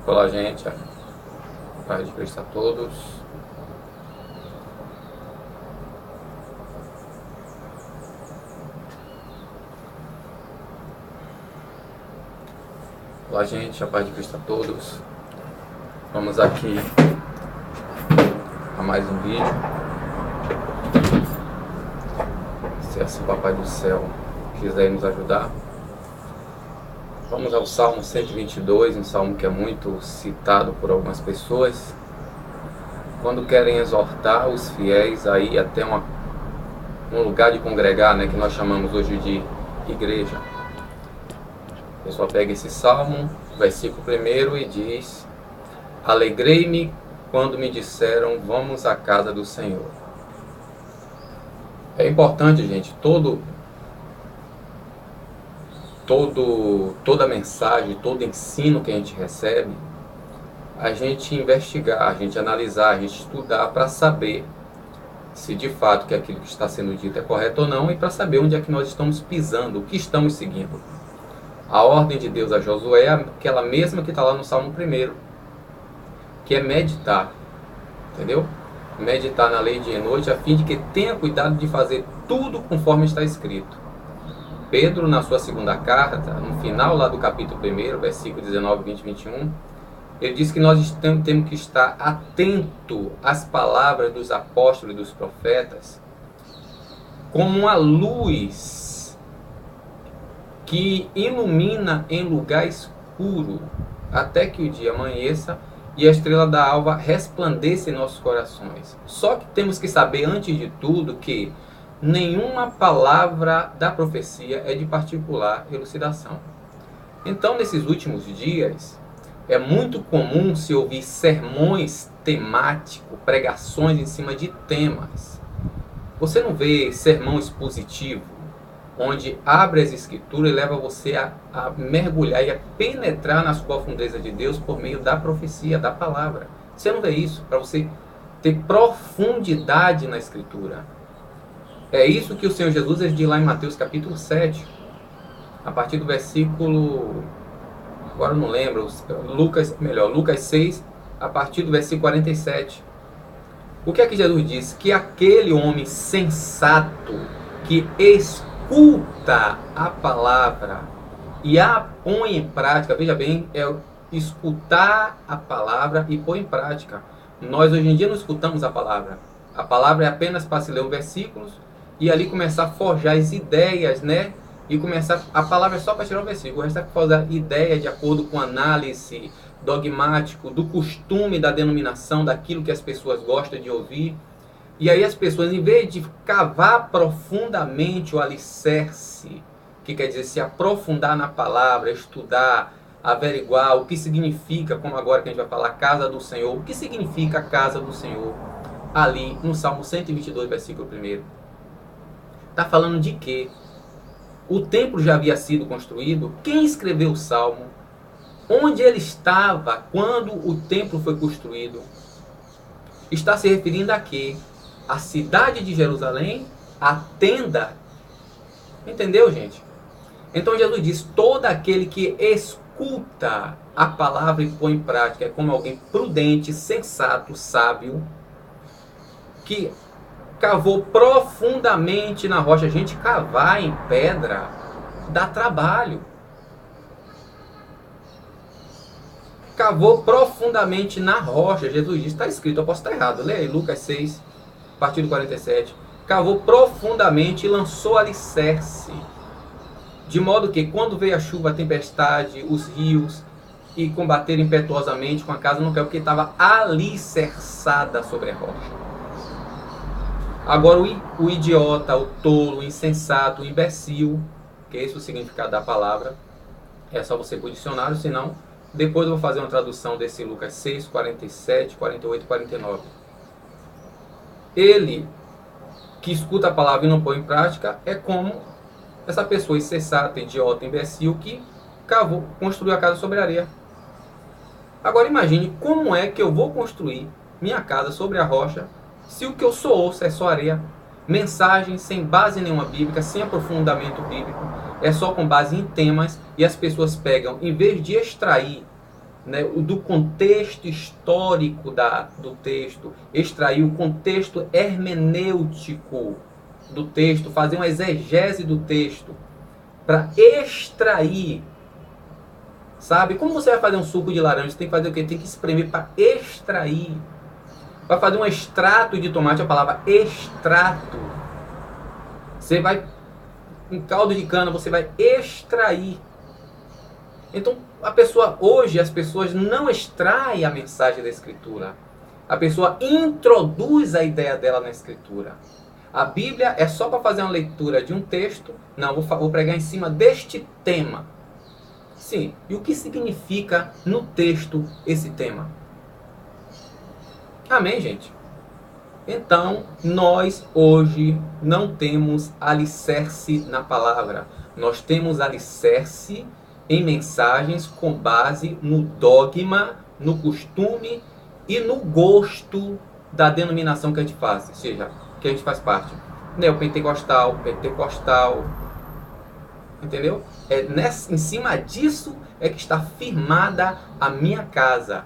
Olá, gente. Paz de Cristo a todos. Olá, gente. A paz de Cristo a todos. Vamos aqui a mais um vídeo. Se assim o Papai do Céu quiser nos ajudar. Vamos ao Salmo 122, um salmo que é muito citado por algumas pessoas, quando querem exortar os fiéis a ir até um lugar de congregar, que nós chamamos hoje de igreja. A pessoa pega esse salmo, versículo 1, e diz: Alegrei-me quando me disseram, vamos à casa do Senhor. É importante, gente, toda mensagem, todo ensino que a gente recebe, a gente investigar, a gente analisar, a gente estudar para saber se de fato que aquilo que está sendo dito é correto ou não, e para saber onde é que nós estamos pisando, o que estamos seguindo. A ordem de Deus a Josué é aquela mesma que está lá no Salmo 1, que é meditar, entendeu? Meditar na lei dia e noite, a fim de que tenha cuidado de fazer tudo conforme está escrito. Pedro, na sua segunda carta, no final lá do capítulo 1, versículo 19, 20 e 21, ele diz que nós temos que estar atento às palavras dos apóstolos e dos profetas, como uma luz que ilumina em lugar escuro, até que o dia amanheça e a estrela da alva resplandeça em nossos corações. Só que temos que saber, antes de tudo, que nenhuma palavra da profecia é de particular elucidação. Então, nesses últimos dias, é muito comum se ouvir sermões temáticos, pregações em cima de temas. Você não vê sermão expositivo, onde abre as escrituras e leva você a mergulhar e a penetrar nas profundezas de Deus por meio da profecia, da palavra. Você não vê isso, para você ter profundidade na escritura. É isso que o Senhor Jesus diz lá em Mateus capítulo 7, a partir do versículo, agora eu não lembro, Lucas 6, a partir do versículo 47. O que é que Jesus diz? Que aquele homem sensato que escuta a palavra e a põe em prática, veja bem, é escutar a palavra e pôr em prática. Nós hoje em dia não escutamos a palavra é apenas para se ler os versículos e ali começar a forjar as ideias, e começar, a palavra é só para tirar o versículo, o resto é para forjar ideia de acordo com análise dogmático, do costume da denominação, daquilo que as pessoas gostam de ouvir. E aí as pessoas, em vez de cavar profundamente o alicerce, que quer dizer se aprofundar na palavra, estudar, averiguar o que significa, como agora que a gente vai falar, casa do Senhor, o que significa a casa do Senhor, ali no Salmo 122, versículo 1. Está falando de quê? O templo já havia sido construído? Quem escreveu o Salmo? Onde ele estava quando o templo foi construído? Está se referindo a quê? A cidade de Jerusalém? A tenda? Entendeu, gente? Então Jesus diz, todo aquele que escuta a palavra e põe em prática é como alguém prudente, sensato, sábio, que cavou profundamente na rocha. Gente, cavar em pedra dá trabalho. Cavou profundamente na rocha. Jesus diz, está escrito, eu posso estar errado. Leia aí, Lucas 6, a partir do 47. Cavou profundamente e lançou alicerce. De modo que, quando veio a chuva, a tempestade, os rios, e combateram impetuosamente com a casa, não caiu, porque estava alicerçada sobre a rocha. Agora o idiota, o tolo, o insensato, o imbecil, que é esse o significado da palavra, é só você pôr o dicionário, senão depois eu vou fazer uma tradução desse Lucas 6, 47, 48 e 49. Ele que escuta a palavra e não põe em prática é como essa pessoa insensata, idiota, imbecil que construiu a casa sobre areia. Agora imagine como é que eu vou construir minha casa sobre a rocha se o que eu sou ouço é só areia. Mensagem sem base nenhuma bíblica, sem aprofundamento bíblico, é só com base em temas, e as pessoas pegam, em vez de extrair né, do contexto histórico do texto, extrair o contexto hermenêutico do texto, fazer uma exegese do texto, para extrair, sabe? Como você vai fazer um suco de laranja? Você tem que fazer o quê? Tem que espremer para extrair. Para fazer um extrato de tomate, a palavra extrato. Você vai, em caldo de cana, você vai extrair. Então, hoje as pessoas não extraem a mensagem da Escritura. A pessoa introduz a ideia dela na Escritura. A Bíblia é só para fazer uma leitura de um texto. Não, vou pregar em cima deste tema. Sim, e o que significa no texto esse tema? Amém, gente? Então, nós hoje não temos alicerce na palavra. Nós temos alicerce em mensagens com base no dogma, no costume e no gosto da denominação que a gente faz, ou seja, que a gente faz parte. Neopentecostal, pentecostal, entendeu? Em cima disso é que está firmada a minha casa,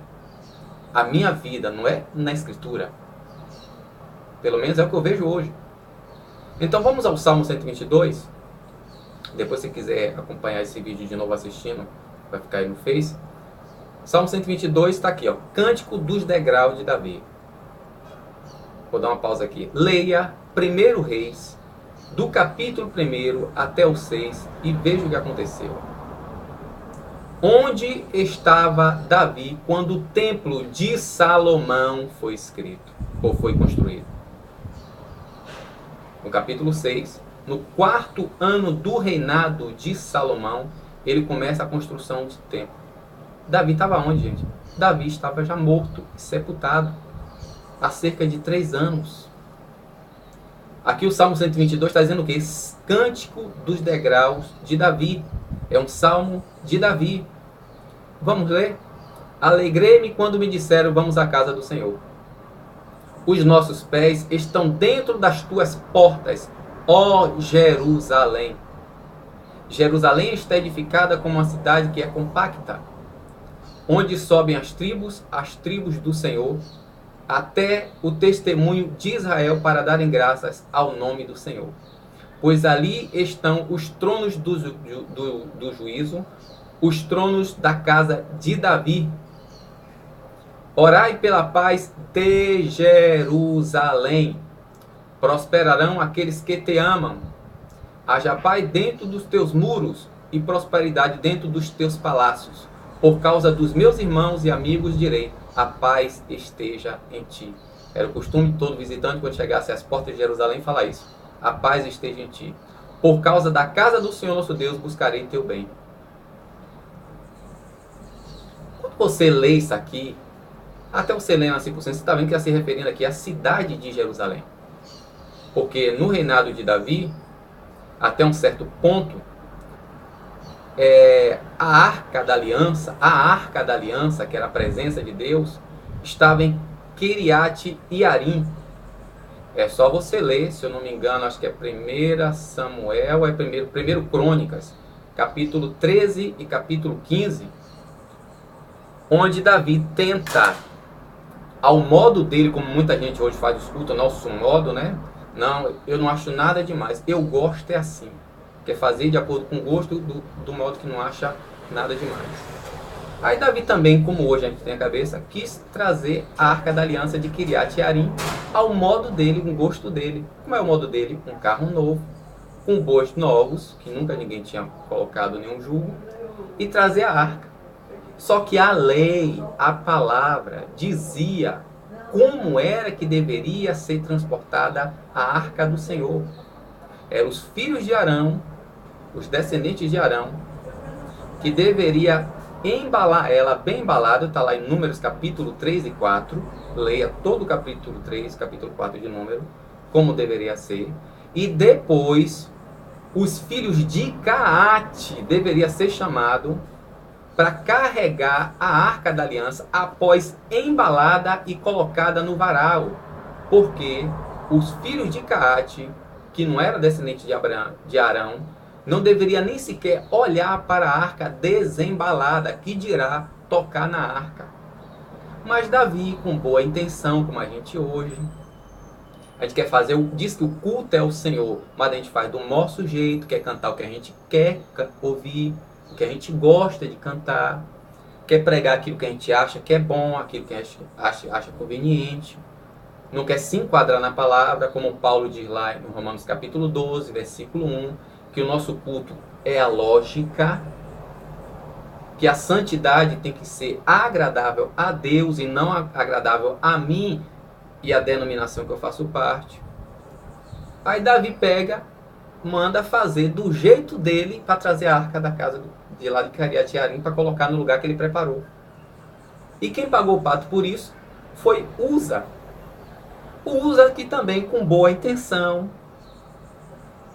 a minha vida, não é na Escritura. Pelo menos é o que eu vejo hoje. Então vamos ao Salmo 122. Depois, se você quiser acompanhar esse vídeo de novo assistindo, vai ficar aí no Face. Salmo 122 está aqui, ó. Cântico dos degraus de Davi. Vou dar uma pausa aqui. Leia 1 Reis, do capítulo 1 até o 6, e veja o que aconteceu. Onde estava Davi quando o templo de Salomão foi escrito, ou foi construído? No capítulo 6, no 4º ano do reinado de Salomão, ele começa a construção do templo. Davi estava onde, gente? Davi estava já morto e sepultado há cerca de 3 anos. Aqui o Salmo 122 está dizendo o quê? Cântico dos degraus de Davi. É um salmo de Davi. Vamos ler? Alegrei-me quando me disseram, vamos à casa do Senhor. Os nossos pés estão dentro das tuas portas, ó Jerusalém. Jerusalém está edificada como uma cidade que é compacta, onde sobem as tribos do Senhor, até o testemunho de Israel para darem graças ao nome do Senhor. Pois ali estão os tronos do juízo, os tronos da casa de Davi. Orai pela paz de Jerusalém. Prosperarão aqueles que te amam. Haja paz dentro dos teus muros e prosperidade dentro dos teus palácios. Por causa dos meus irmãos e amigos direi, a paz esteja em ti. Era o costume de todo visitante, quando chegasse às portas de Jerusalém, falar isso. A paz esteja em ti. Por causa da casa do Senhor nosso Deus, buscarei teu bem. Quando você lê isso aqui, até você lendo assim por cento, você está vendo que está se referindo aqui à cidade de Jerusalém. Porque no reinado de Davi, até um certo ponto, a Arca da Aliança, que era a presença de Deus, estava em Kiriat Jearim. É só você ler, se eu não me engano, acho que é 1 Samuel, 1 Crônicas, capítulo 13 e capítulo 15, onde Davi tenta, ao modo dele, como muita gente hoje faz os cultos, nosso modo, né? Não, eu não acho nada demais. Eu gosto assim. Quer fazer de acordo com o gosto do modo que não acha nada demais. Aí Davi também, como hoje a gente tem a cabeça, quis trazer a Arca da Aliança de Kiriat Jearim ao modo dele, com o gosto dele. Como é o modo dele? Um carro novo, com bois novos, que nunca ninguém tinha colocado nenhum jugo, e trazer a arca. Só que a lei, a palavra, dizia como era que deveria ser transportada a arca do Senhor. Eram os filhos de Arão, os descendentes de Arão, que deveria embalar ela bem embalada. Está lá em Números capítulo 3 e 4. Leia todo o capítulo 3, capítulo 4 de Número, como deveria ser. E depois, os filhos de Caate deveria ser chamado para carregar a Arca da Aliança após embalada e colocada no varal. Porque os filhos de Caate, que não era descendente de Arão, não deveria nem sequer olhar para a arca desembalada, que dirá tocar na arca. Mas Davi, com boa intenção, como a gente hoje, a gente quer fazer, diz que o culto é o Senhor, mas a gente faz do nosso jeito, quer cantar o que a gente quer ouvir, o que a gente gosta de cantar, quer pregar aquilo que a gente acha que é bom, aquilo que a gente acha conveniente, não quer se enquadrar na palavra, como Paulo diz lá em Romanos capítulo 12, versículo 1, que o nosso culto é a lógica, que a santidade tem que ser agradável a Deus e não agradável a mim e a denominação que eu faço parte. Aí Davi pega, manda fazer do jeito dele para trazer a arca da casa de lá de Kiriat-Jearim para colocar no lugar que ele preparou. E quem pagou o pato por isso foi Uza. O Uza que também com boa intenção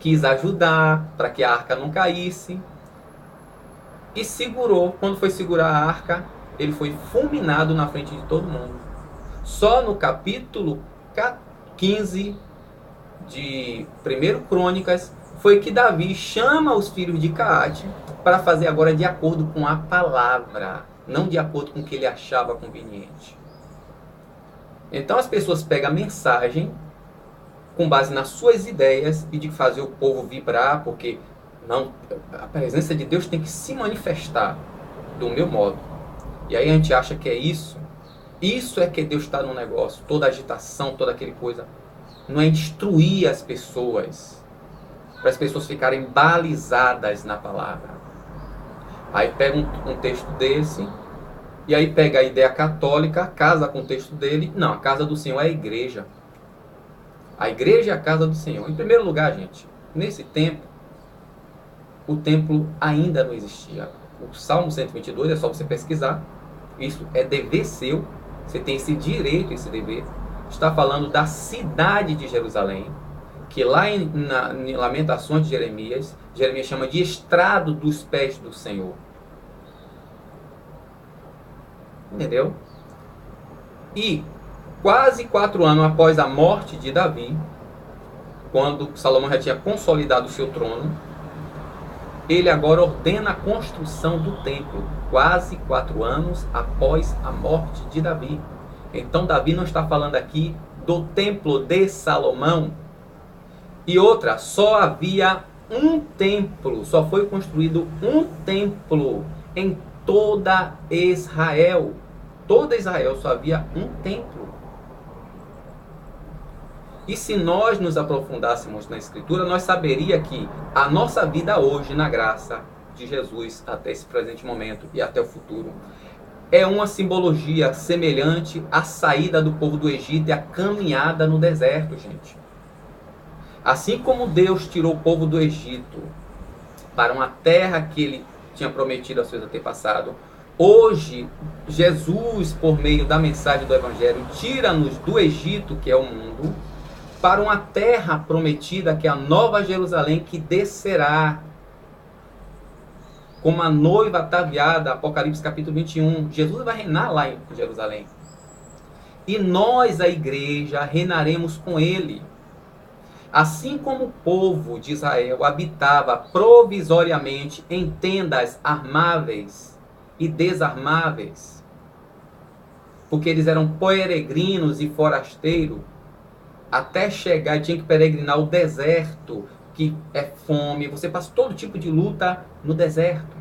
quis ajudar para que a arca não caísse. E segurou, quando foi segurar a arca, ele foi fulminado na frente de todo mundo. Só no capítulo 15 de 1 Crônicas foi que Davi chama os filhos de Caate para fazer agora de acordo com a palavra, não de acordo com o que ele achava conveniente. Então as pessoas pegam a mensagem com base nas suas ideias e de fazer o povo vibrar, porque não, a presença de Deus tem que se manifestar do meu modo. E aí a gente acha que é isso. Isso é que Deus está no negócio. Toda agitação, toda aquela coisa. Não é instruir as pessoas, para as pessoas ficarem balizadas na palavra. Aí pega um texto desse, e aí pega a ideia católica, casa com o texto dele. Não, a casa do Senhor é a igreja. A igreja é a casa do Senhor. Em primeiro lugar, gente, nesse tempo, o templo ainda não existia. O Salmo 122 é só você pesquisar. Isso é dever seu. Você tem esse direito, esse dever. Está falando da cidade de Jerusalém, que lá em Lamentações de Jeremias, Jeremias chama de estrado dos pés do Senhor. Entendeu? E quase 4 anos após a morte de Davi, quando Salomão já tinha consolidado o seu trono, ele agora ordena a construção do templo, quase 4 anos após a morte de Davi. Então Davi não está falando aqui do templo de Salomão. E outra, só havia um templo, só foi construído um templo em toda Israel. Toda Israel só havia um templo. E se nós nos aprofundássemos na Escritura, nós saberíamos que a nossa vida hoje, na graça de Jesus, até esse presente momento e até o futuro, é uma simbologia semelhante à saída do povo do Egito e à caminhada no deserto, gente. Assim como Deus tirou o povo do Egito para uma terra que ele tinha prometido aos seus antepassados, hoje, Jesus, por meio da mensagem do Evangelho, tira-nos do Egito, que é o mundo, para uma terra prometida, que é a Nova Jerusalém, que descerá como a noiva ataviada, Apocalipse capítulo 21. Jesus vai reinar lá em Jerusalém. E nós, a igreja, reinaremos com ele. Assim como o povo de Israel habitava provisoriamente em tendas armáveis e desarmáveis, porque eles eram peregrinos e forasteiros, até chegar, tinha que peregrinar o deserto, que é fome. Você passa todo tipo de luta no deserto.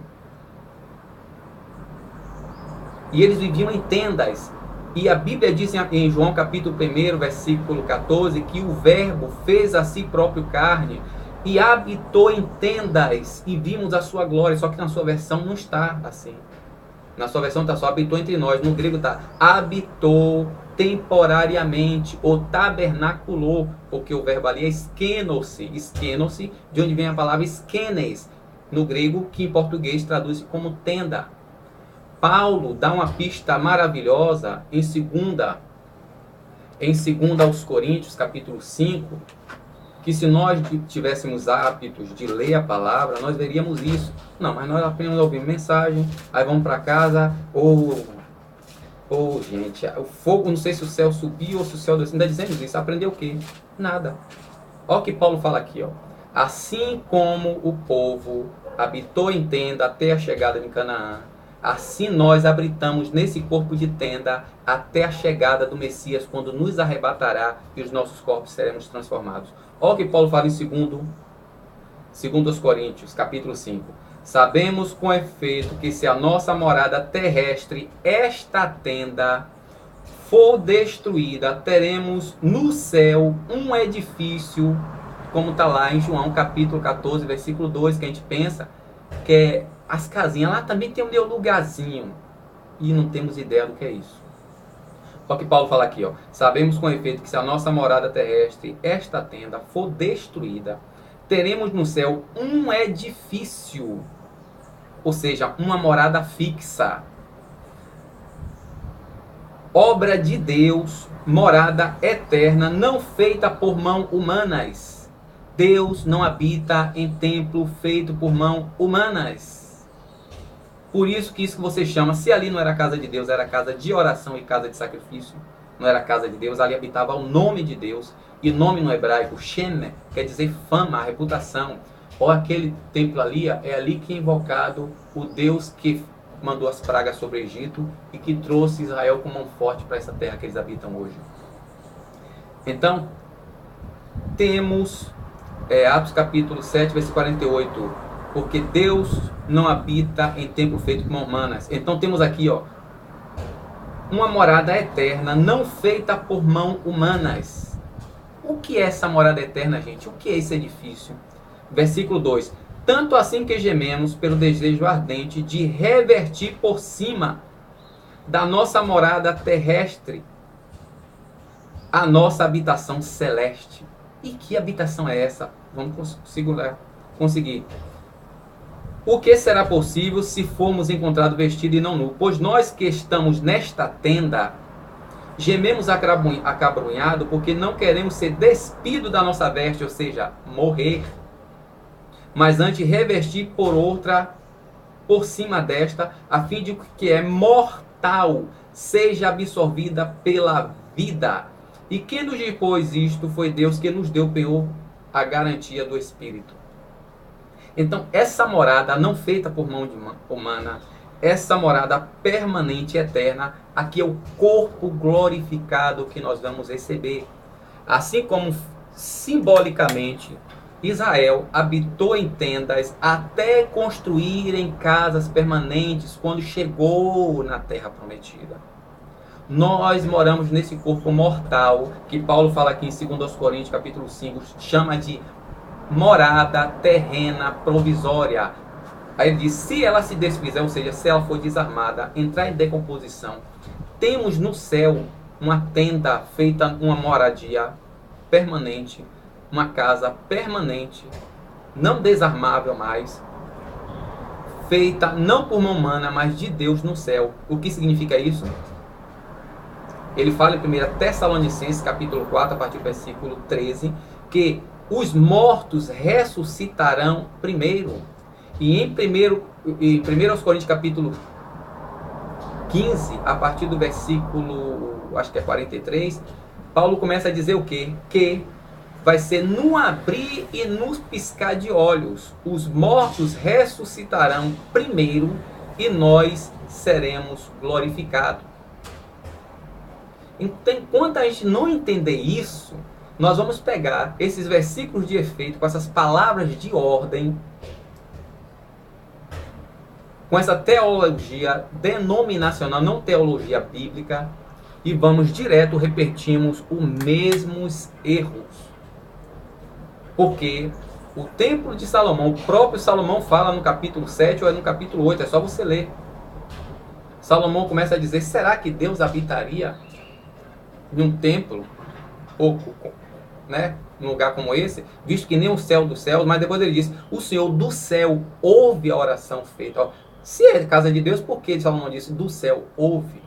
E eles viviam em tendas. E a Bíblia diz em João capítulo 1, versículo 14, que o Verbo fez a si próprio carne e habitou em tendas e vimos a sua glória. Só que na sua versão não está assim. Na sua versão está só habitou entre nós. No grego está habitou temporariamente, ou tabernaculou, porque o verbo ali é skenos-se, de onde vem a palavra skenes, no grego, que em português traduz como tenda. Paulo dá uma pista maravilhosa em 2 aos Coríntios, capítulo 5, que se nós tivéssemos hábitos de ler a palavra, nós veríamos isso. Não, mas nós apenas ouvimos mensagem, aí vamos para casa, gente, o fogo, não sei se o céu subiu ou se o céu desceu. Ainda dizendo isso, aprendeu o quê? Nada. Olha o que Paulo fala aqui, ó. Assim como o povo habitou em tenda até a chegada em Canaã, Assim nós habitamos nesse corpo de tenda até a chegada do Messias, quando nos arrebatará e os nossos corpos seremos transformados. Olha o que Paulo fala em 2 Coríntios, capítulo 5. Sabemos com efeito que se a nossa morada terrestre, esta tenda, for destruída, teremos no céu um edifício, como está lá em João capítulo 14, versículo 2, que a gente pensa que é as casinhas. Lá também tem o meu lugarzinho. E não temos ideia do que é isso. Olha o que Paulo fala aqui, ó. Sabemos com efeito que se a nossa morada terrestre, esta tenda, for destruída, teremos no céu um edifício, ou seja, uma morada fixa, obra de Deus, morada eterna, não feita por mãos humanas. Deus não habita em templo feito por mãos humanas. Por isso que você chama, se ali não era casa de Deus, era casa de oração e casa de sacrifício, não era casa de Deus, ali habitava o nome de Deus. E nome no hebraico, Shem, quer dizer fama, a reputação. Ou aquele templo ali, é ali que é invocado o Deus que mandou as pragas sobre o Egito e que trouxe Israel com mão forte para essa terra que eles habitam hoje. Então, temos Atos capítulo 7, versículo 48. Porque Deus não habita em templo feito por mãos humanas. Então temos aqui, ó, uma morada eterna não feita por mãos humanas. O que é essa morada eterna, gente? O que é esse edifício? Versículo 2. Tanto assim que gememos pelo desejo ardente de revertir por cima da nossa morada terrestre a nossa habitação celeste. E que habitação é essa? Vamos conseguir. O que será possível se formos encontrados vestidos e não nu? Pois nós que estamos nesta tenda, gememos acabrunhado, porque não queremos ser despidos da nossa veste, ou seja, morrer. Mas antes revestir por outra, por cima desta, a fim de que é mortal, seja absorvida pela vida. E quem nos dispôs isto foi Deus, que nos deu a garantia do Espírito. Então, essa morada não feita por mão humana, essa morada permanente e eterna, aqui é o corpo glorificado que nós vamos receber. Assim como simbolicamente Israel habitou em tendas até construírem casas permanentes quando chegou na terra prometida. Nós moramos nesse corpo mortal, que Paulo fala aqui em 2 Coríntios capítulo 5, chama de morada terrena provisória. Aí ele diz, se ela se desfizer, ou seja, se ela for desarmada, entrar em decomposição, temos no céu uma tenda feita, uma moradia permanente, uma casa permanente, não desarmável mais, feita não por mão humana, mas de Deus no céu. O que significa isso? Ele fala em 1 Tessalonicenses capítulo 4, a partir do versículo 13, que os mortos ressuscitarão primeiro. E em 1 Coríntios capítulo 15, a partir do versículo, acho que é 43, Paulo começa a dizer o quê? Que vai ser no abrir e no piscar de olhos. Os mortos ressuscitarão primeiro e nós seremos glorificados. Então, enquanto a gente não entender isso, nós vamos pegar esses versículos de efeito, com essas palavras de ordem, com essa teologia denominacional, não teologia bíblica, e vamos direto, repetimos os mesmos erros. Porque o templo de Salomão, o próprio Salomão fala no capítulo 7 ou no capítulo 8, é só você ler. Salomão começa a dizer, será que Deus habitaria em um templo, ou, né, num lugar como esse, visto que nem o céu do céu, mas depois ele diz, o Senhor do céu ouve a oração feita. Ó, se é casa de Deus, por que Salomão disse, do céu ouve?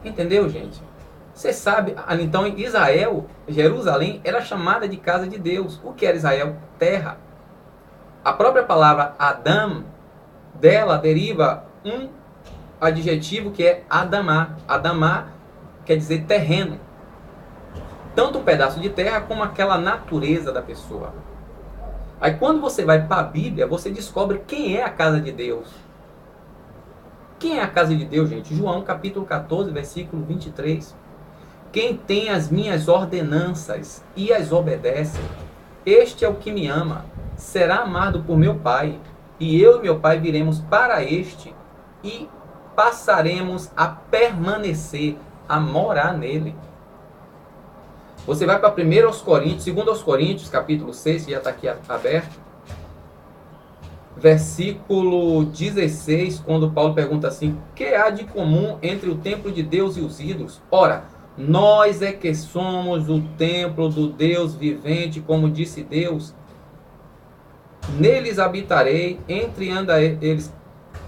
Entendeu, gente? Você sabe, então Israel, Jerusalém, era chamada de casa de Deus. O que era Israel? Terra. A própria palavra Adam, dela deriva um adjetivo que é Adamá. Adamá quer dizer terreno. Tanto um pedaço de terra como aquela natureza da pessoa. Aí quando você vai para a Bíblia, você descobre quem é a casa de Deus. Quem é a casa de Deus, gente? João capítulo 14, versículo 23. Quem tem as minhas ordenanças e as obedece, este é o que me ama. Será amado por meu Pai, e eu e meu Pai viremos para este e passaremos a permanecer, a morar nele. Você vai para 1 Coríntios, 2 Coríntios, capítulo 6, que já está aqui aberto, versículo 16, quando Paulo pergunta assim: que há de comum entre o templo de Deus e os ídolos? Ora, nós é que somos o templo do Deus vivente, como disse Deus, neles habitarei, entre eles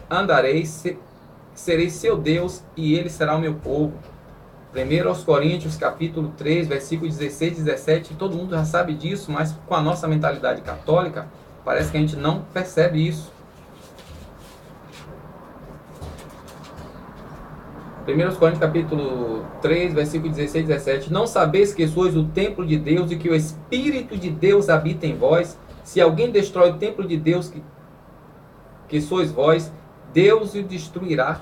andarei, serei seu Deus e ele será o meu povo. 1 Coríntios capítulo 3, versículo 16 e 17, todo mundo já sabe disso, mas com a nossa mentalidade católica, parece que a gente não percebe isso. 1 Coríntios capítulo 3, versículo 16 e 17. Não sabeis que sois o templo de Deus e que o Espírito de Deus habita em vós? Se alguém destrói o templo de Deus que sois vós, Deus o destruirá.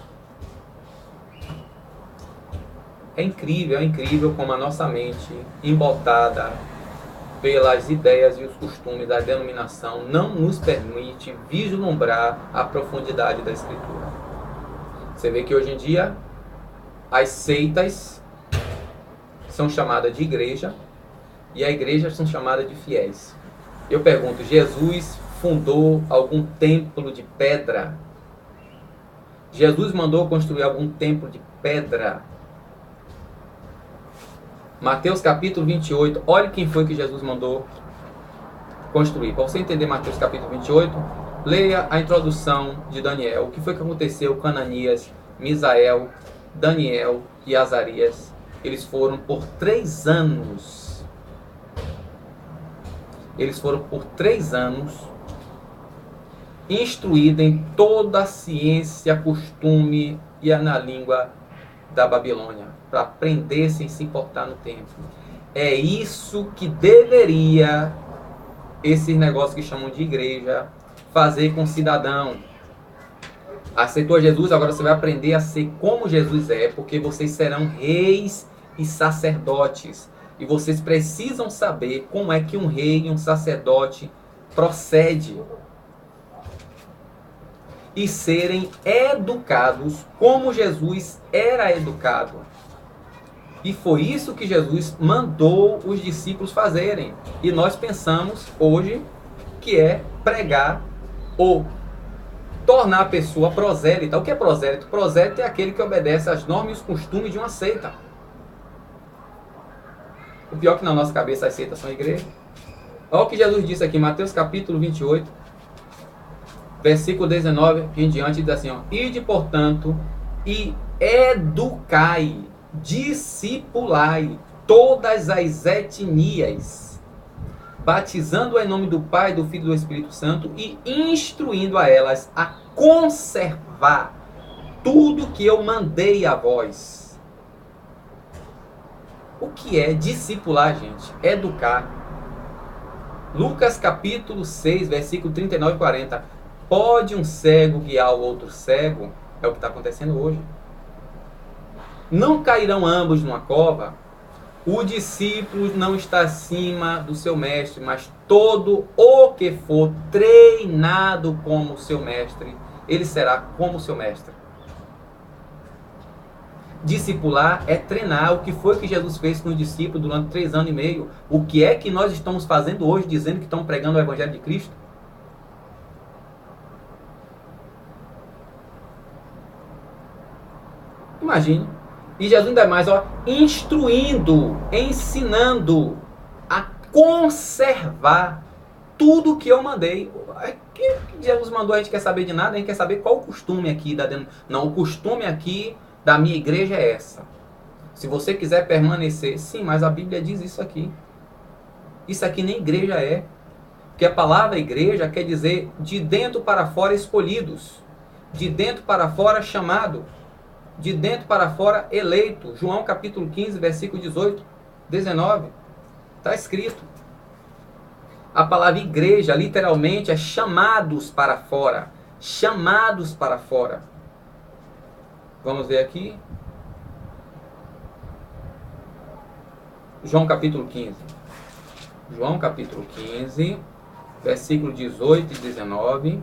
É incrível como a nossa mente, embotada pelas ideias e os costumes da denominação, não nos permite vislumbrar a profundidade da Escritura. Você vê que hoje em dia as seitas são chamadas de igreja e a igreja são chamadas de fiéis. Eu pergunto, Jesus fundou algum templo de pedra? Jesus mandou construir algum templo de pedra? Mateus capítulo 28, olha quem foi que Jesus mandou construir. Para você entender Mateus capítulo 28, leia a introdução de Daniel. O que foi que aconteceu com Ananias, Misael, Daniel e Azarias? Eles foram por 3 anos. Eles foram por 3 anos instruídos em toda a ciência, costume e na língua da Babilônia, para aprender-se a se portar no templo. É isso que deveria esses negócios que chamam de igreja fazer com o cidadão. Aceitou Jesus, agora você vai aprender a ser como Jesus é, porque vocês serão reis e sacerdotes. E vocês precisam saber como é que um rei e um sacerdote procede. E serem educados como Jesus era educado. E foi isso que Jesus mandou os discípulos fazerem. E nós pensamos hoje que é pregar ou tornar a pessoa prosélita. O que é prosélito? Prosélito é aquele que obedece às normas e os costumes de uma seita. O pior é que na nossa cabeça as seitas são igreja. Olha o que Jesus disse aqui em Mateus capítulo 28, versículo 19 em diante, diz assim, ó: ide, portanto, e educai, discipulai todas as etnias, batizando-a em nome do Pai, do Filho e do Espírito Santo e instruindo a elas a conservar tudo que eu mandei a vós. O que é discipular, gente? Educar. Lucas capítulo 6, versículo 39 e 40. Pode um cego guiar o outro cego? É o que está acontecendo hoje. Não cairão ambos numa cova? O discípulo não está acima do seu mestre, mas todo o que for treinado como o seu mestre, ele será como o seu mestre. Discipular é treinar. O que foi que Jesus fez com os discípulos durante 3 anos e meio? O que é que nós estamos fazendo hoje, dizendo que estamos pregando o Evangelho de Cristo? Imagine. E Jesus ainda mais, ó, instruindo, ensinando a conservar tudo que eu mandei. Que Jesus mandou, a gente quer saber de nada, a gente quer saber qual o costume aqui. Não, o costume aqui da minha igreja é essa. Se você quiser permanecer, sim, mas a Bíblia diz isso aqui. Isso aqui nem igreja é. Porque a palavra igreja quer dizer de dentro para fora escolhidos. De dentro para fora chamado. De dentro para fora eleito. João capítulo 15, versículo 18, 19. Está escrito. A palavra igreja literalmente é chamados para fora. Chamados para fora. Vamos ver aqui. João capítulo 15. João capítulo 15, versículo 18 e 19.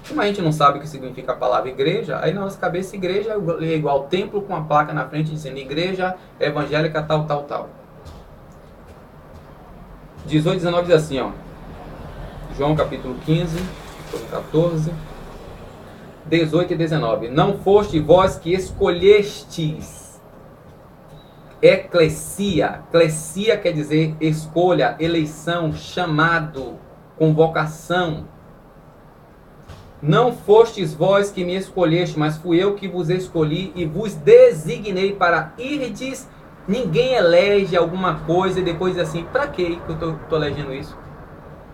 Como a gente não sabe o que significa a palavra igreja, aí na nossa cabeça igreja é igual templo com uma placa na frente dizendo igreja evangélica tal, tal, tal. 18 e 19 diz assim, ó. João capítulo 15, 14, 18 e 19. Não foste vós que escolhestes. Eclesia. Eclesia quer dizer escolha, eleição, chamado, convocação. Não fostes vós que me escolheste, mas fui eu que vos escolhi e vos designei para irdes. Ninguém elege alguma coisa e depois diz assim, para que eu estou elegendo isso?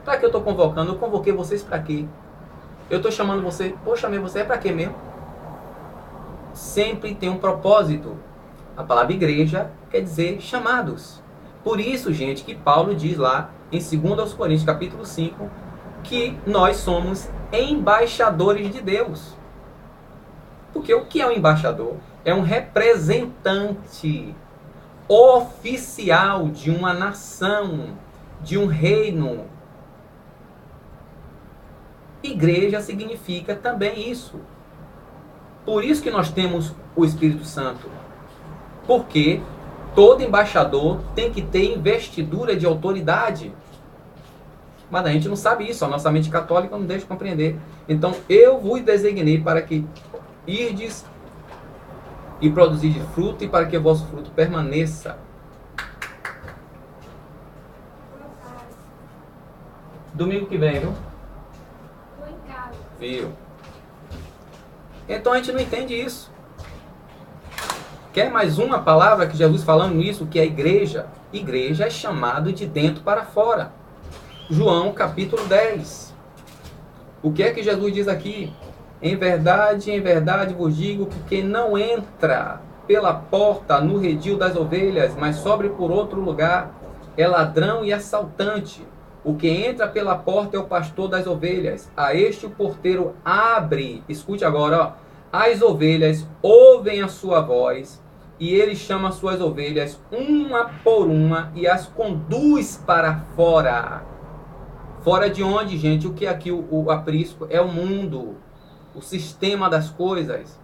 Para que eu estou convocando? Eu convoquei vocês para quê? Eu estou chamando você, pô, chamei você, é para quê mesmo? Sempre tem um propósito. A palavra igreja quer dizer chamados. Por isso, gente, que Paulo diz lá em 2 Coríntios capítulo 5, que nós somos embaixadores de Deus. Porque o que é um embaixador? É um representante oficial de uma nação, de um reino. Igreja significa também isso. Por isso que nós temos o Espírito Santo. Porque todo embaixador tem que ter investidura de autoridade. Mas a gente não sabe isso, a nossa mente católica não deixa compreender. Então, eu vos designei para que irdes e produzir fruto e para que o vosso fruto permaneça. Domingo que vem, viu? Viu? Então a gente não entende isso. Quer mais uma palavra que Jesus falando isso, que é igreja? Igreja é chamado de dentro para fora. João capítulo 10. O que é que Jesus diz aqui? Em verdade vos digo que quem não entra pela porta no redil das ovelhas, mas sobe por outro lugar, é ladrão e assaltante. O que entra pela porta é o pastor das ovelhas. A este o porteiro abre. Escute agora, ó. As ovelhas ouvem a sua voz e ele chama as suas ovelhas uma por uma e as conduz para fora. Fora de onde, gente? O que aqui o aprisco é o mundo, o sistema das coisas.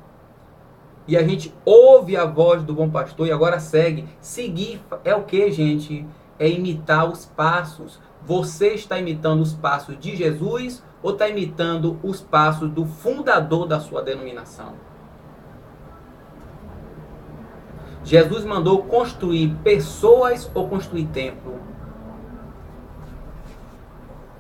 E a gente ouve a voz do bom pastor e agora segue. Seguir é o que, gente? É imitar os passos. Você está imitando os passos de Jesus ou está imitando os passos do fundador da sua denominação? Jesus mandou construir pessoas ou construir templo?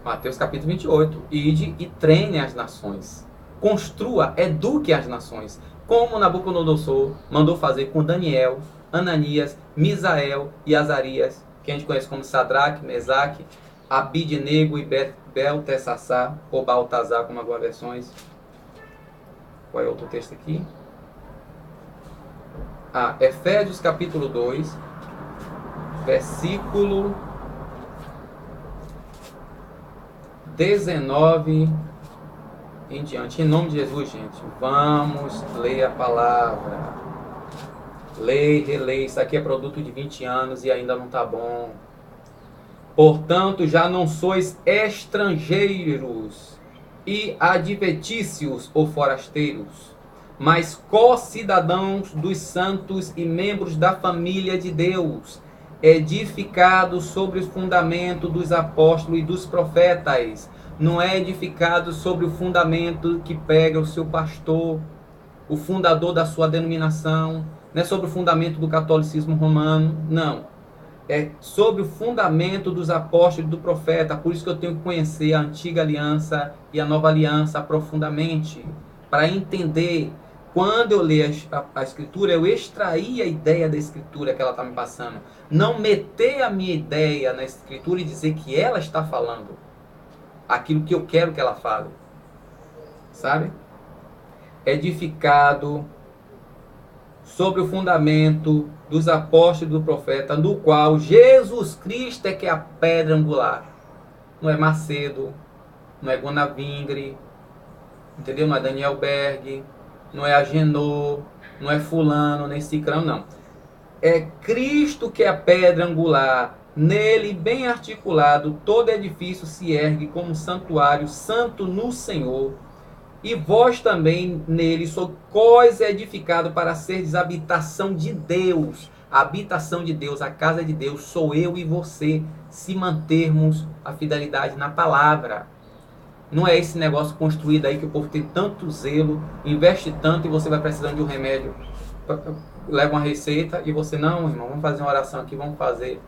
Mateus capítulo 28. Ide e treine as nações. Construa, eduque as nações. Como Nabucodonosor mandou fazer com Daniel, Ananias, Misael e Azarias, que a gente conhece como Sadraque, Mesaque, Abidnego e Belteshazzar, ou Baltazar, como algumas versões. Qual é outro texto aqui? Efésios capítulo 2, versículo 19 em diante. Em nome de Jesus, gente, vamos ler a palavra. Lei, relei. Isso aqui é produto de 20 anos e ainda não está bom. Portanto, já não sois estrangeiros e adventícios ou forasteiros, mas co-cidadãos dos santos e membros da família de Deus, edificados sobre o fundamento dos apóstolos e dos profetas. Não é edificado sobre o fundamento que pega o seu pastor, o fundador da sua denominação, não é sobre o fundamento do catolicismo romano, não. É sobre o fundamento dos apóstolos e do profeta. Por isso que eu tenho que conhecer a antiga aliança e a nova aliança profundamente, para entender. Quando eu leio a escritura, eu extrair a ideia da escritura que ela está me passando. Não meter a minha ideia na escritura e dizer que ela está falando aquilo que eu quero que ela fale. Sabe? Edificado sobre o fundamento dos apóstolos e do profeta, no qual Jesus Cristo é que é a pedra angular. Não é Macedo, não é Gonavingre, entendeu? Não é Daniel Berg, não é Agenor, não é fulano, nem cicrano, não. É Cristo que é a pedra angular. Nele, bem articulado, todo edifício se ergue como um santuário santo no Senhor. E vós também nele sois edificado para seres habitação de Deus. A habitação de Deus, a casa de Deus, sou eu e você, se mantermos a fidelidade na palavra. Não é esse negócio construído aí que o povo tem tanto zelo, investe tanto e você vai precisando de um remédio, leva uma receita e você, não, irmão, vamos fazer uma oração aqui, vamos fazer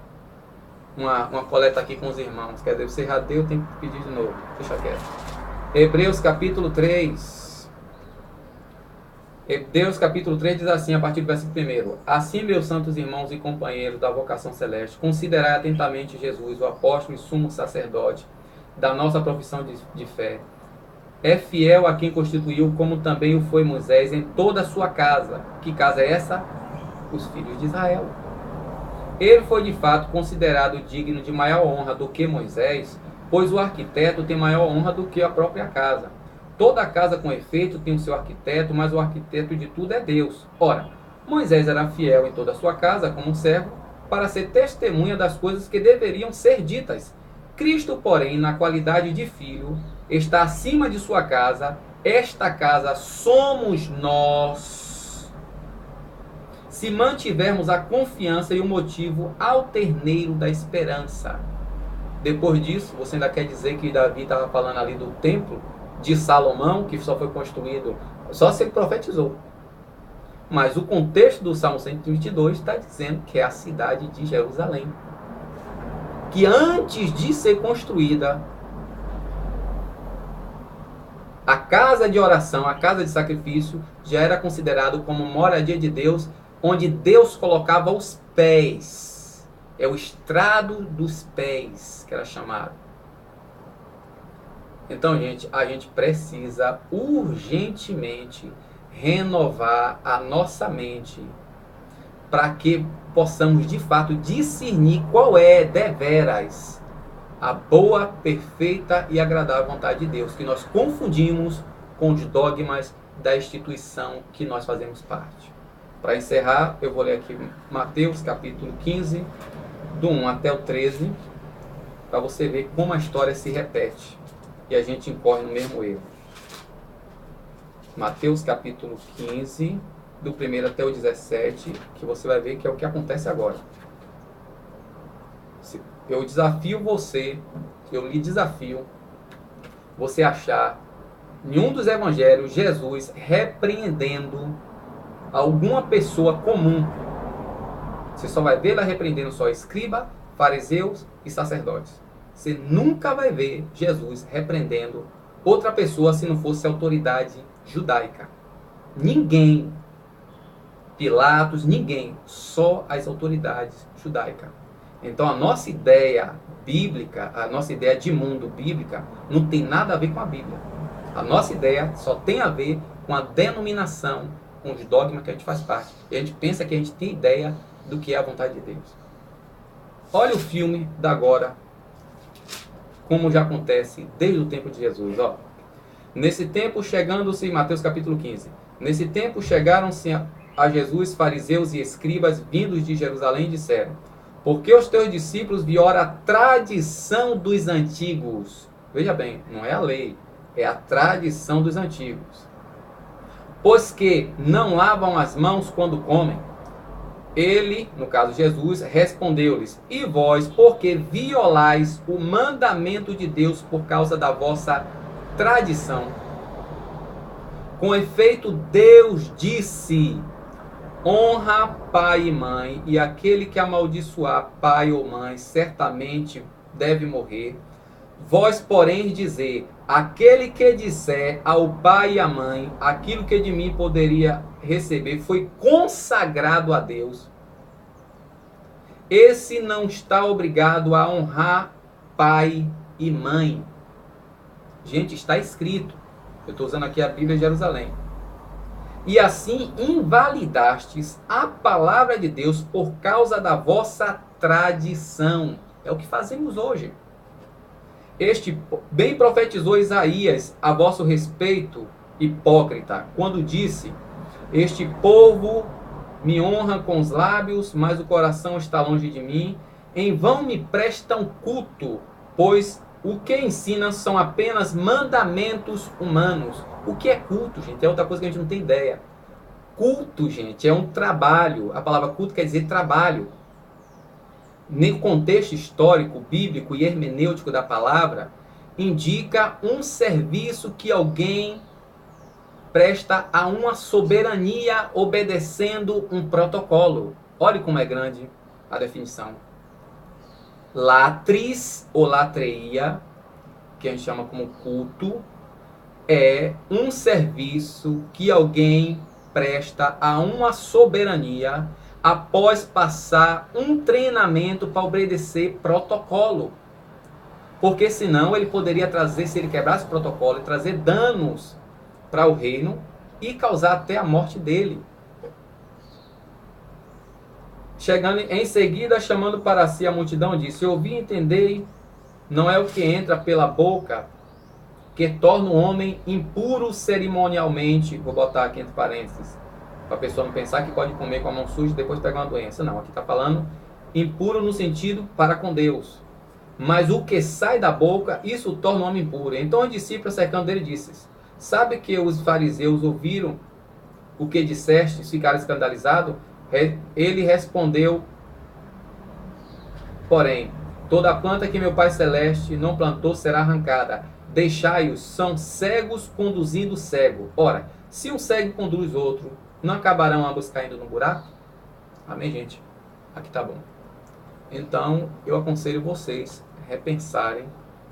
uma coleta aqui com os irmãos. Quer dizer, você já deu, tem que pedir de novo. Deixa quieto. Hebreus capítulo 3. Hebreus capítulo 3 diz assim, a partir do versículo 1. Assim, meus santos irmãos e companheiros da vocação celeste, considerai atentamente Jesus, o apóstolo e sumo sacerdote da nossa profissão de fé. É fiel a quem constituiu, como também o foi Moisés em toda a sua casa. Que casa é essa? Os filhos de Israel. Ele foi de fato considerado digno de maior honra do que Moisés, pois o arquiteto tem maior honra do que a própria casa. Toda casa, com efeito, tem o seu arquiteto, mas o arquiteto de tudo é Deus. Ora, Moisés era fiel em toda a sua casa, como um servo, para ser testemunha das coisas que deveriam ser ditas. Cristo, porém, na qualidade de filho, está acima de sua casa. Esta casa somos nós, se mantivermos a confiança e o motivo alterneiro da esperança. Depois disso, você ainda quer dizer que Davi estava falando ali do templo de Salomão, que só foi construído, só se ele profetizou. Mas o contexto do Salmo 122 está dizendo que é a cidade de Jerusalém, que antes de ser construída, a casa de oração, a casa de sacrifício, já era considerado como moradia de Deus, onde Deus colocava os pés. É o estrado dos pés, que era chamado. Então, gente, a gente precisa urgentemente renovar a nossa mente para que possamos, de fato, discernir qual é, deveras, a boa, perfeita e agradável vontade de Deus, que nós confundimos com os dogmas da instituição que nós fazemos parte. Para encerrar, eu vou ler aqui Mateus capítulo 15, do 1 até o 13, para você ver como a história se repete e a gente incorre no mesmo erro. Mateus capítulo 15, do 1 até o 17, que você vai ver que é o que acontece agora. Eu desafio você, eu lhe desafio, você achar em um dos evangelhos Jesus repreendendo alguma pessoa comum. Você só vai ver ela repreendendo só escriba, fariseus e sacerdotes. Você nunca vai ver Jesus repreendendo outra pessoa se não fosse autoridade judaica. Ninguém, Pilatos, ninguém, só as autoridades judaicas. Então a nossa ideia bíblica, a nossa ideia de mundo bíblica, não tem nada a ver com a Bíblia. A nossa ideia só tem a ver com a denominação, com os dogmas que a gente faz parte. E a gente pensa que a gente tem ideia do que é a vontade de Deus. Olha o filme da agora, como já acontece desde o tempo de Jesus. Ó. Nesse tempo, chegando-se, Mateus capítulo 15, nesse tempo chegaram-se a Jesus fariseus e escribas vindos de Jerusalém e disseram: porque os teus discípulos violam a tradição dos antigos. Veja bem, não é a lei, é a tradição dos antigos. Pois que não lavam as mãos quando comem. Ele, no caso Jesus, respondeu-lhes: e vós, porque violais o mandamento de Deus por causa da vossa tradição? Com efeito, Deus disse: honra pai e mãe, e aquele que amaldiçoar pai ou mãe certamente deve morrer. Vós, porém, dizer: aquele que disser ao pai e à mãe aquilo que de mim poderia receber foi consagrado a Deus, esse não está obrigado a honrar pai e mãe. Gente, está escrito. Eu estou usando aqui a Bíblia de Jerusalém. E assim invalidastes a palavra de Deus por causa da vossa tradição. É o que fazemos hoje. Este bem profetizou Isaías a vosso respeito, hipócrita, quando disse: este povo me honra com os lábios, mas o coração está longe de mim. Em vão me prestam culto, pois o que ensinam são apenas mandamentos humanos. O que é culto, gente? É outra coisa que a gente não tem ideia. Culto, gente, é um trabalho. A palavra culto quer dizer trabalho. No contexto histórico, bíblico e hermenêutico da palavra, indica um serviço que alguém presta a uma soberania obedecendo um protocolo. Olhe como é grande a definição. Latris ou latreia, que a gente chama como culto, é um serviço que alguém presta a uma soberania após passar um treinamento para obedecer protocolo. Porque senão ele poderia trazer, se ele quebrasse o protocolo, trazer danos para o reino e causar até a morte dele. Chegando em seguida, chamando para si a multidão, disse: ouvi e entendei, não é o que entra pela boca que torna o homem impuro cerimonialmente. Vou botar aqui entre parênteses, para a pessoa não pensar que pode comer com a mão suja e depois pegar uma doença. Não, aqui está falando impuro no sentido para com Deus. Mas o que sai da boca, isso torna o homem impuro. Então os discípulos, cercando ele, disse: sabe que os fariseus ouviram o que disseste e ficaram escandalizados? Ele respondeu, porém, toda planta que meu Pai Celeste não plantou será arrancada. Deixai-os, são cegos conduzindo cego. Ora, se um cego conduz outro, não acabarão ambos caindo no buraco? Amém, gente? Aqui tá bom. Então, eu aconselho vocês a repensarem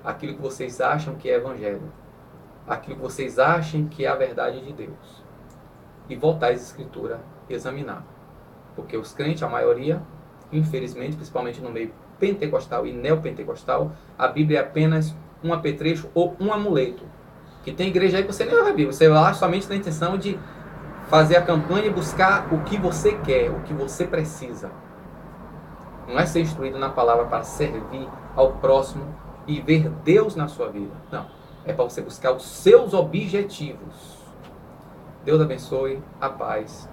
aquilo que vocês acham que é evangelho, aquilo que vocês acham que é a verdade de Deus, e voltar às escrituras e examinar. Porque os crentes, a maioria, infelizmente, principalmente no meio pentecostal e neopentecostal, a Bíblia é apenas um apetrecho ou um amuleto. Que tem igreja aí que você nem vai a Bíblia, você vai lá somente na intenção de fazer a campanha e buscar o que você quer, o que você precisa. Não é ser instruído na palavra para servir ao próximo e ver Deus na sua vida. Não. É para você buscar os seus objetivos. Deus abençoe. A paz.